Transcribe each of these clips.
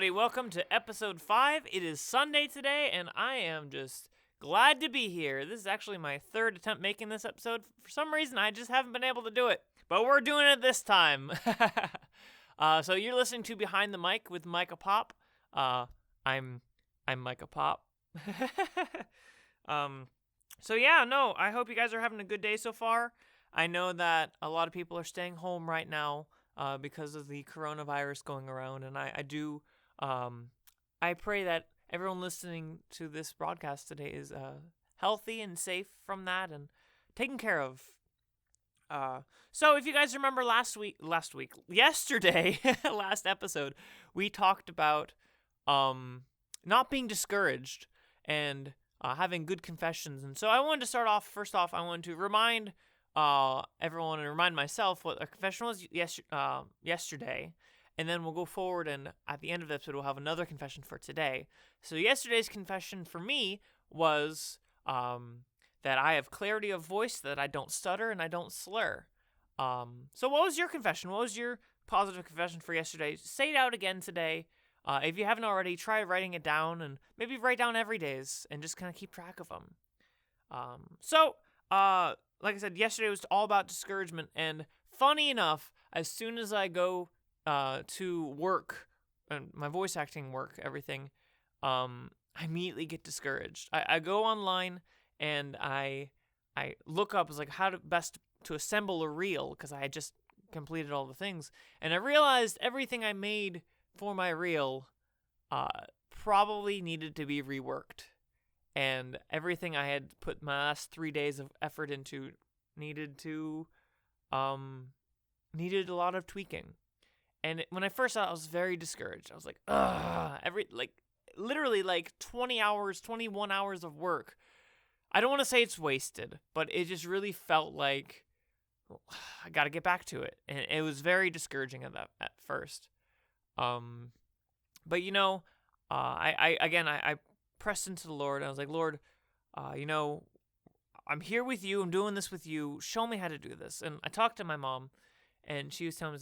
everybody. Welcome to episode 5. It is Sunday today, and I am just glad to be here. This is actually my third attempt making this episode. For some reason, I just haven't been able to do it, but we're doing it this time. So you're listening to Behind the Mic with Micah Popp. I'm Micah Popp. I hope you guys are having a good day so far. I know that a lot of people are staying home right now because of the coronavirus going around, and I pray that everyone listening to this broadcast today is healthy and safe from that and taken care of. So if you guys remember yesterday, last episode, we talked about not being discouraged and having good confessions. And so I wanted to start off, first off, I wanted to remind everyone and remind myself what a confession was yesterday. And then we'll go forward, and at the end of the episode, we'll have another confession for today. So yesterday's confession for me was that I have clarity of voice, that I don't stutter, and I don't slur. So what was your confession? What was your positive confession for yesterday? Say it out again today. If you haven't already, try writing it down, and maybe write down every day's, and just kind of keep track of them. Like I said, yesterday was all about discouragement, and funny enough, as soon as I go to work, and my voice acting work, everything, I immediately get discouraged. I go online, and I look up how to best to assemble a reel, because I had just completed all the things, and I realized everything I made for my reel probably needed to be reworked. And everything I had put my last 3 days of effort into needed a lot of tweaking. And when I first saw it, I was very discouraged. I was like, literally 21 hours of work. I don't want to say it's wasted, but it just really felt like I got to get back to it. And it was very discouraging at first. But I pressed into the Lord. And I was like, Lord, I'm here with you. I'm doing this with you. Show me how to do this. And I talked to my mom, and she was telling me,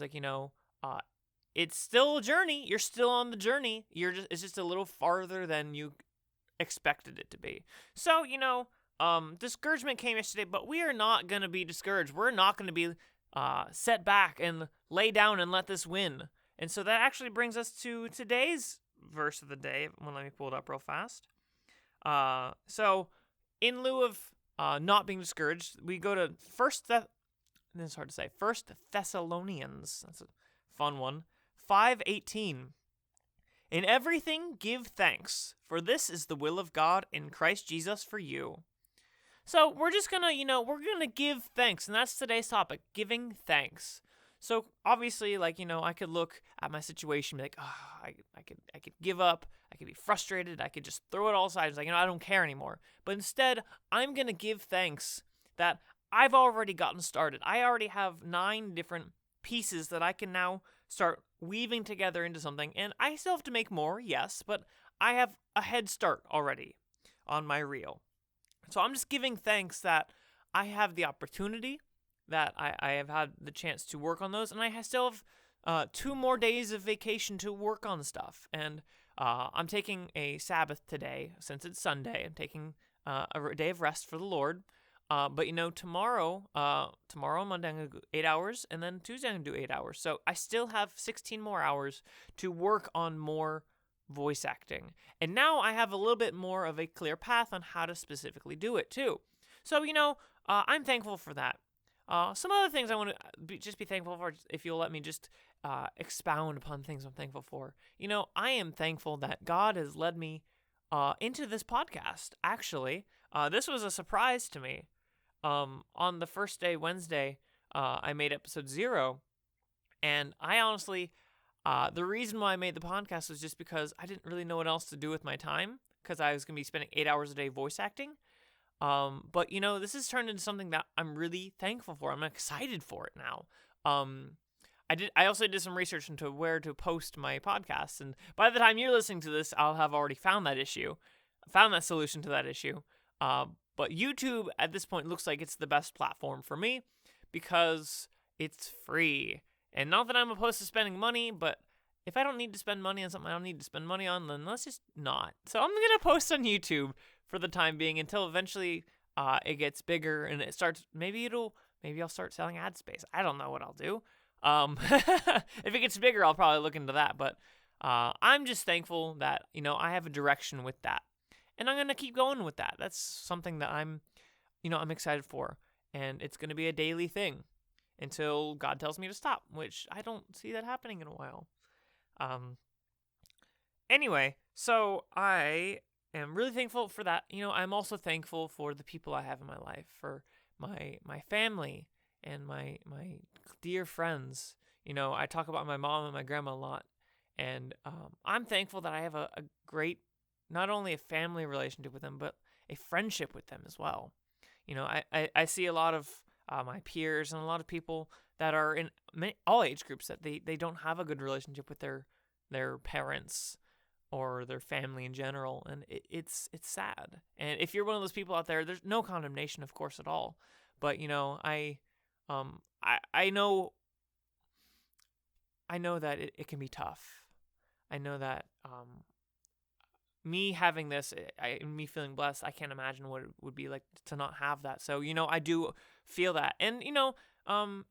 it's still a journey. You're still on the journey. It's just a little farther than you expected it to be. So, discouragement came yesterday, but we are not going to be discouraged. We're not going to be set back and lay down and let this win. And so that actually brings us to today's verse of the day. Let me pull it up real fast. So in lieu of not being discouraged, we go to First Thessalonians. That's a fun one. 5:18. In everything give thanks, for this is the will of God in Christ Jesus for you. So we're just gonna, we're gonna give thanks, and that's today's topic, giving thanks. So obviously, I could look at my situation and be like, I could give up, I could be frustrated, I could just throw it all aside. It's like, I don't care anymore. But instead, I'm going to give thanks that I've already gotten started. I already have 9 different pieces that I can now start weaving together into something. And I still have to make more, yes, but I have a head start already on my reel. So I'm just giving thanks that I have the opportunity, that I have had the chance to work on those, and I still have 2 more days of vacation to work on stuff. And I'm taking a Sabbath today, since it's Sunday. I'm taking a day of rest for the Lord. But tomorrow Monday, I'm going to do 8 hours, and then Tuesday, I'm going to do 8 hours. So I still have 16 more hours to work on more voice acting. And now I have a little bit more of a clear path on how to specifically do it, too. So, I'm thankful for that. Some other things I want to be thankful for, if you'll let me just expound upon things I'm thankful for. I am thankful that God has led me into this podcast. Actually, this was a surprise to me. On the first day, Wednesday, I made episode 0, and I honestly, the reason why I made the podcast was just because I didn't really know what else to do with my time, because I was going to be spending 8 hours a day voice acting. But this has turned into something that I'm really thankful for. I'm excited for it now. I also did some research into where to post my podcasts, and by the time you're listening to this, I'll have already found that solution to that issue. But YouTube at this point looks like it's the best platform for me because it's free. And not that I'm opposed to spending money, but if I don't need to spend money on something I don't need to spend money on, then let's just not. So I'm gonna post on YouTube for the time being until eventually it gets bigger and it starts. Maybe I'll start selling ad space. I don't know what I'll do. If it gets bigger, I'll probably look into that. But I'm just thankful that I have a direction with that, and I'm gonna keep going with that. That's something that I'm excited for, and it's gonna be a daily thing until God tells me to stop, which I don't see that happening in a while. Anyway, so I am really thankful for that. I'm also thankful for the people I have in my life, for my family and my dear friends. I talk about my mom and my grandma a lot, and I'm thankful that I have a great, not only a family relationship with them, but a friendship with them as well. I see a lot of my peers and a lot of people that are in all age groups that they don't have a good relationship with their parents or their family in general, and it's sad. And if you're one of those people out there, there's no condemnation, of course, at all. But I know that it can be tough. I know that me having this, me feeling blessed, I can't imagine what it would be like to not have that. So I do feel that, and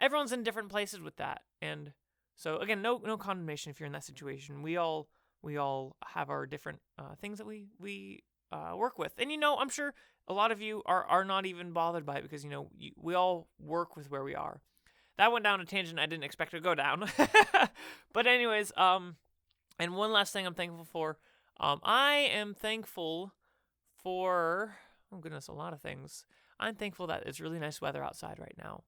everyone's in different places with that. And so again, no condemnation if you're in that situation. We all have our different things that we work with, and I'm sure a lot of you are not even bothered by it because we all work with where we are. That went down a tangent I didn't expect to go down. But anyways, and one last thing I'm thankful for. I am thankful for, oh goodness, a lot of things. I'm thankful that it's really nice weather outside right now.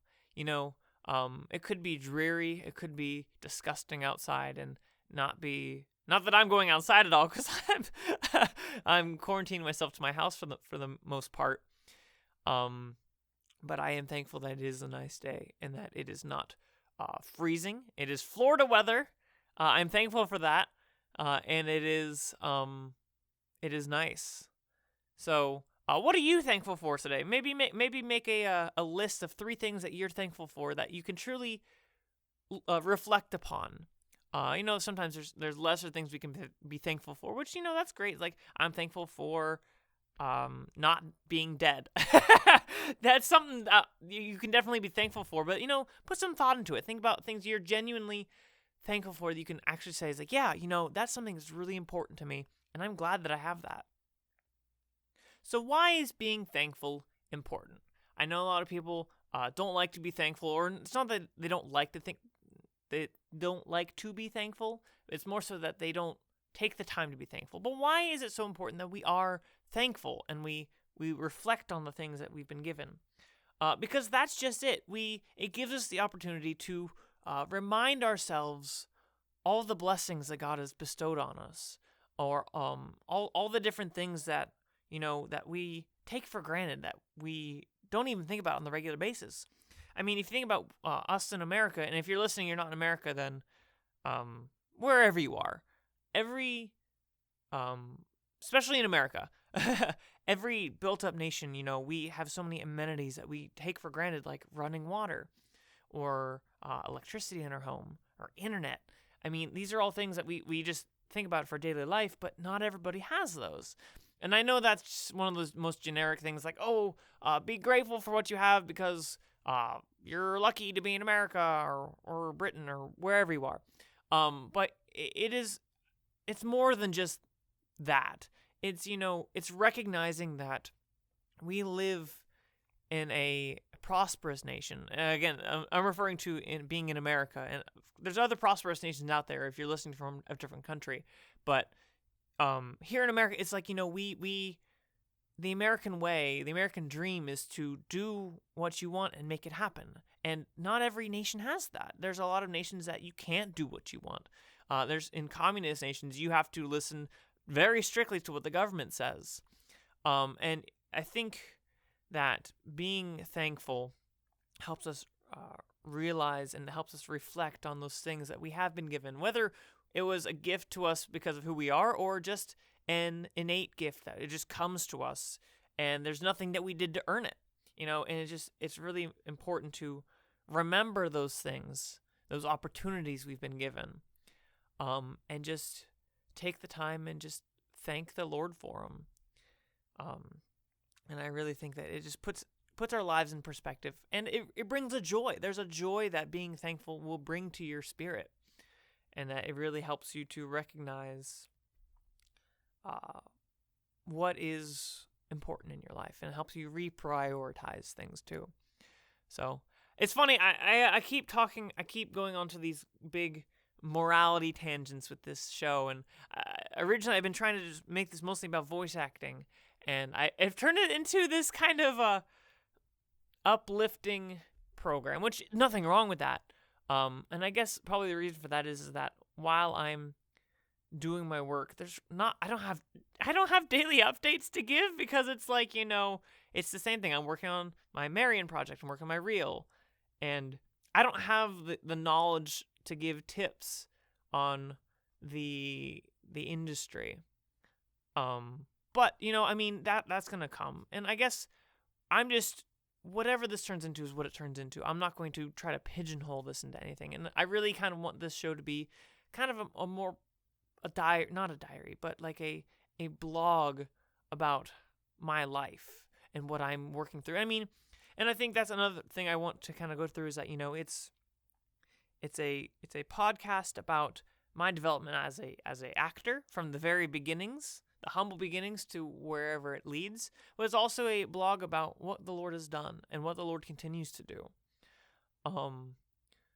It could be dreary, it could be disgusting outside, and not that I'm going outside at all, because I'm quarantining myself to my house for the most part. But I am thankful that it is a nice day and that it is not freezing. It is Florida weather. I'm thankful for that, and it is nice. So, what are you thankful for today? Maybe make a list of 3 things that you're thankful for that you can truly reflect upon. Sometimes there's lesser things we can be thankful for, which that's great. Like, I'm thankful for not being dead. That's something that you can definitely be thankful for, but put some thought into it. Think about things you're genuinely thankful for that you can actually say is like, yeah, that's something that's really important to me, and I'm glad that I have that. So why is being thankful important? I know a lot of people don't like to be thankful, or it's not that they don't like to be thankful. It's more so that they don't take the time to be thankful. But why is it so important that we are thankful and we reflect on the things that we've been given? Because that's just it. It gives us the opportunity to remind ourselves all the blessings that God has bestowed on us, or all the different things that that we take for granted, that we don't even think about on the regular basis. I mean, if you think about us in America, and if you're listening, you're not in America, then wherever you are, especially in America, every built-up nation, we have so many amenities that we take for granted, like running water, or electricity in our home, or internet. I mean, these are all things that we just think about for daily life, but not everybody has those. And I know that's one of those most generic things, like, be grateful for what you have because you're lucky to be in America or Britain or wherever you are. But it's more than just that. It's recognizing that we live in a prosperous nation. And again, I'm referring to being in America, and there's other prosperous nations out there if you're listening from a different country. But here in America, it's like, the American way, the American dream is to do what you want and make it happen. And not every nation has that. There's a lot of nations that you can't do what you want. In communist nations, you have to listen very strictly to what the government says. And I think that being thankful helps us realize and helps us reflect on those things that we have been given, whether it was a gift to us because of who we are, or just an innate gift that it just comes to us, and there's nothing that we did to earn it, and it's really important to remember those things, those opportunities we've been given. and just take the time and just thank the Lord for them. And I really think that it just puts our lives in perspective, and it brings a joy. There's a joy that being thankful will bring to your spirit, and that it really helps you to recognize what is important in your life, and it helps you reprioritize things too. So it's funny, I keep going on to these big morality tangents with this show, and originally I've been trying to just make this mostly about voice acting, and I've turned it into this kind of a uplifting program, which nothing wrong with that. And I guess probably the reason for that is that while I'm doing my work, I don't have daily updates to give, because it's like, it's the same thing. I'm working on my Marion project, I'm working on my reel, and I don't have the knowledge to give tips on the industry. But that's gonna come, and I guess I'm just, whatever this turns into is what it turns into. I'm not going to try to pigeonhole this into anything, and I really kind of want this show to be kind of not a diary, but like a blog about my life and what I'm working through. And I think that's another thing I want to kind of go through, is that it's a podcast about my development as a actor from the very beginnings, the humble beginnings, to wherever it leads. But it's also a blog about what the Lord has done and what the Lord continues to do.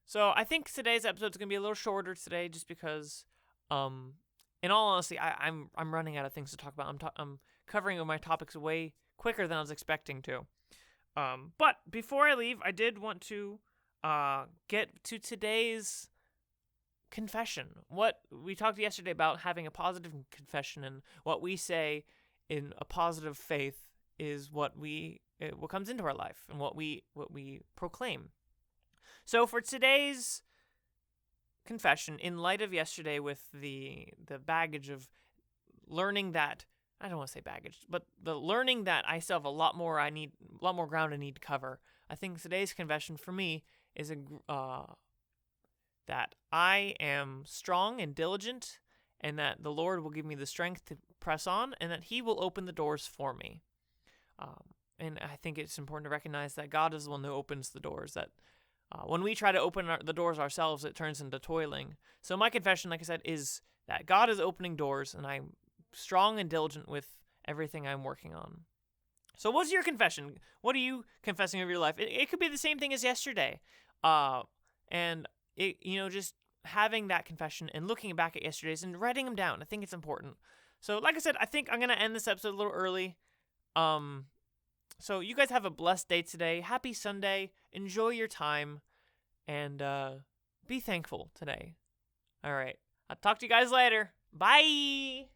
So I think today's episode is going to be a little shorter today, just because, in all honesty, I'm running out of things to talk about. I'm covering my topics way quicker than I was expecting to. But before I leave, I did want to get to today's confession. What we talked yesterday about having a positive confession, and what we say in a positive faith is what comes into our life, and what we proclaim. So for today's confession, in light of yesterday with the baggage of learning that, I don't want to say baggage, but the learning that I still have a lot more ground I need to cover, I think today's confession for me is that I am strong and diligent, and that the Lord will give me the strength to press on, and that He will open the doors for me. And I think it's important to recognize that God is the one who opens the doors, that when we try to open the doors ourselves, it turns into toiling. So my confession, like I said, is that God is opening doors, and I'm strong and diligent with everything I'm working on. So what's your confession? What are you confessing of your life? It could be the same thing as yesterday. And just having that confession and looking back at yesterday's and writing them down. I think it's important. So like I said, I think I'm going to end this episode a little early. So you guys have a blessed day today. Happy Sunday. Enjoy your time, and be thankful today. All right. I'll talk to you guys later. Bye.